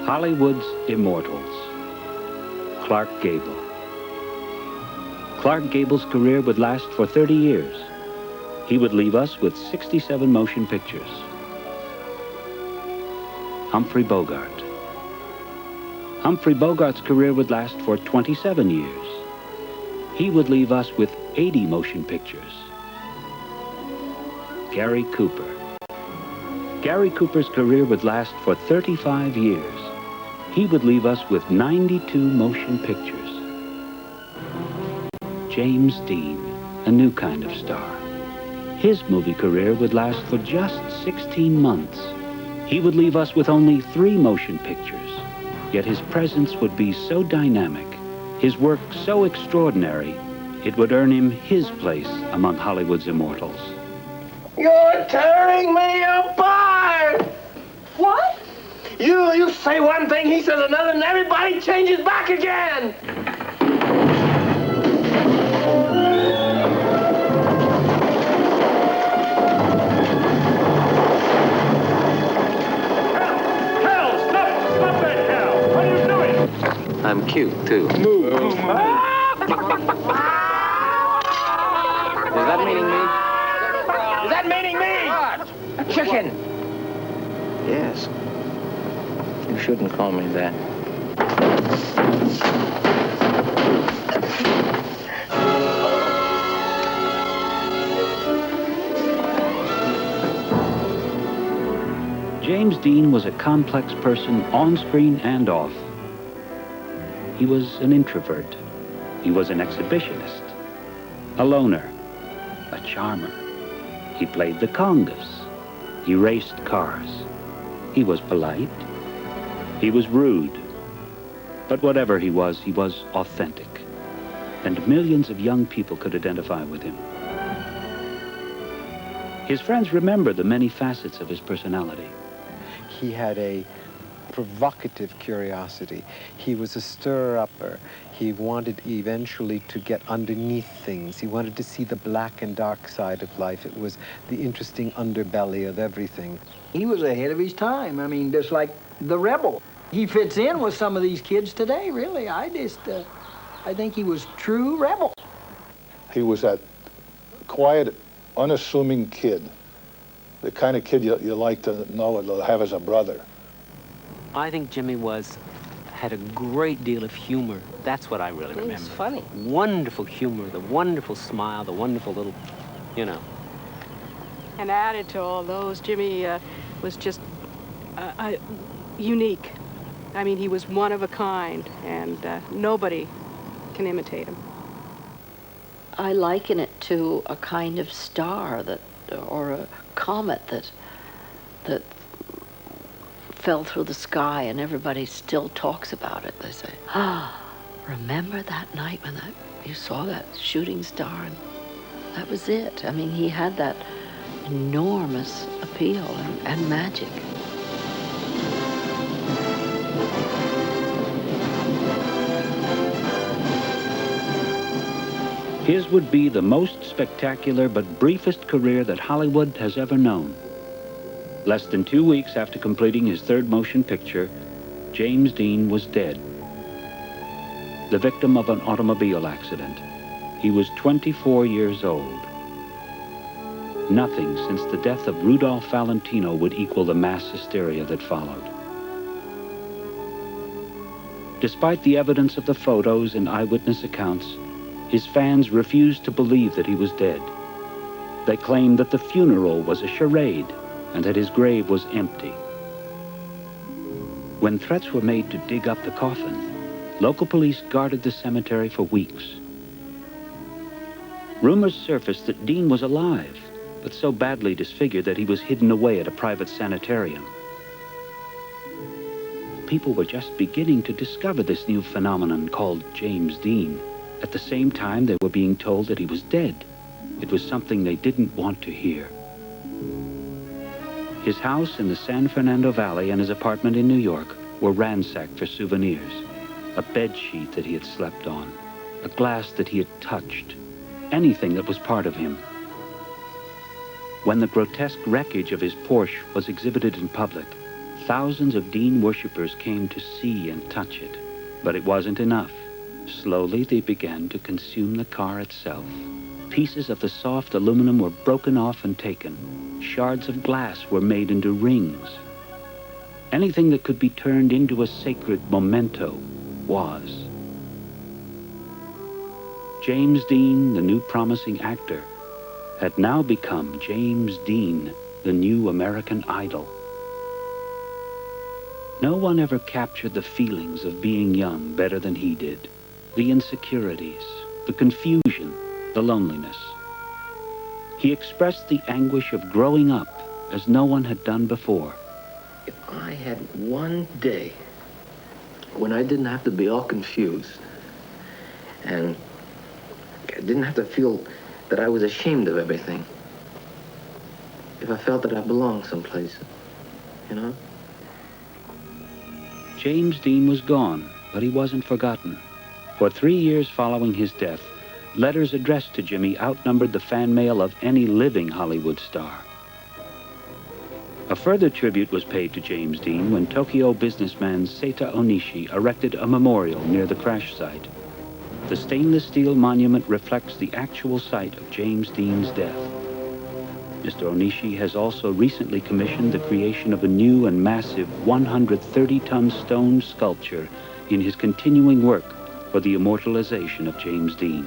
Hollywood's Immortals. Clark Gable. Clark Gable's career would last for 30 years. He would leave us with 67 motion pictures. Humphrey Bogart. Humphrey Bogart's career would last for 27 years. He would leave us with 80 motion pictures. Gary Cooper. Gary Cooper's career would last for 35 years. He would leave us with 92 motion pictures. James Dean, a new kind of star. His movie career would last for just 16 months. He would leave us with only 3 motion pictures. Yet his presence would be so dynamic, his work so extraordinary, it would earn him his place among Hollywood's immortals. You're tearing me apart! What? You say one thing, he says another, and everybody changes back again! I'm cute, too. Move. Is that meaning me? Is that meaning me? What? A chicken. Yes. You shouldn't call me that. James Dean was a complex person on screen and off. He was an introvert. He was an exhibitionist, a loner, a charmer. He played the congas. He raced cars. He was polite. He was rude. But whatever he was authentic. And millions of young people could identify with him. His friends remember the many facets of his personality. He had a provocative curiosity. He was a stirrer-upper. He wanted eventually to get underneath things. He wanted to see the black and dark side of life. It was the interesting underbelly of everything. He was ahead of his time. I mean, just like the rebel. He fits in with some of these kids today, really. I think he was true rebel. He was that quiet, unassuming kid. The kind of kid you like to know and have as a brother. I think Jimmy had a great deal of humor. That's what I really remember. He was funny. Wonderful humor, the wonderful smile, the wonderful little, And added to all those, Jimmy was just unique. I mean, he was one of a kind, and nobody can imitate him. I liken it to a kind of star or a comet that fell through the sky, and everybody still talks about it. They say, remember that night when you saw that shooting star? And that was it. I mean, he had that enormous appeal and magic. His would be the most spectacular but briefest career that Hollywood has ever known. Less than 2 weeks after completing his third motion picture, James Dean was dead. The victim of an automobile accident. He was 24 years old. Nothing since the death of Rudolph Valentino would equal the mass hysteria that followed. Despite the evidence of the photos and eyewitness accounts, his fans refused to believe that he was dead. They claimed that the funeral was a charade and that his grave was empty. When threats were made to dig up the coffin, local police guarded the cemetery for weeks. Rumors surfaced that Dean was alive, but so badly disfigured that he was hidden away at a private sanitarium. People were just beginning to discover this new phenomenon called James Dean. At the same time, they were being told that he was dead. It was something they didn't want to hear. His house in the San Fernando Valley and his apartment in New York were ransacked for souvenirs. A bed sheet that he had slept on, a glass that he had touched, anything that was part of him. When the grotesque wreckage of his Porsche was exhibited in public, Thousands of Dean worshippers came to see and touch it. But it wasn't enough. Slowly, they began to consume the car itself. Pieces of the soft aluminum were broken off and taken. Shards of glass were made into rings. Anything that could be turned into a sacred memento was. James Dean, the new promising actor, had now become James Dean, the new American Idol. No one ever captured the feelings of being young better than he did. The insecurities, the confusion, the loneliness. He expressed the anguish of growing up as no one had done before. If I had one day when I didn't have to be all confused and I didn't have to feel that I was ashamed of everything, if I felt that I belonged someplace, you know? James Dean was gone, but he wasn't forgotten. For 3 years following his death, letters addressed to Jimmy outnumbered the fan mail of any living Hollywood star. A further tribute was paid to James Dean when Tokyo businessman Seita Onishi erected a memorial near the crash site. The stainless steel monument reflects the actual site of James Dean's death. Mr. Onishi has also recently commissioned the creation of a new and massive 130-ton stone sculpture in his continuing work for the immortalization of James Dean.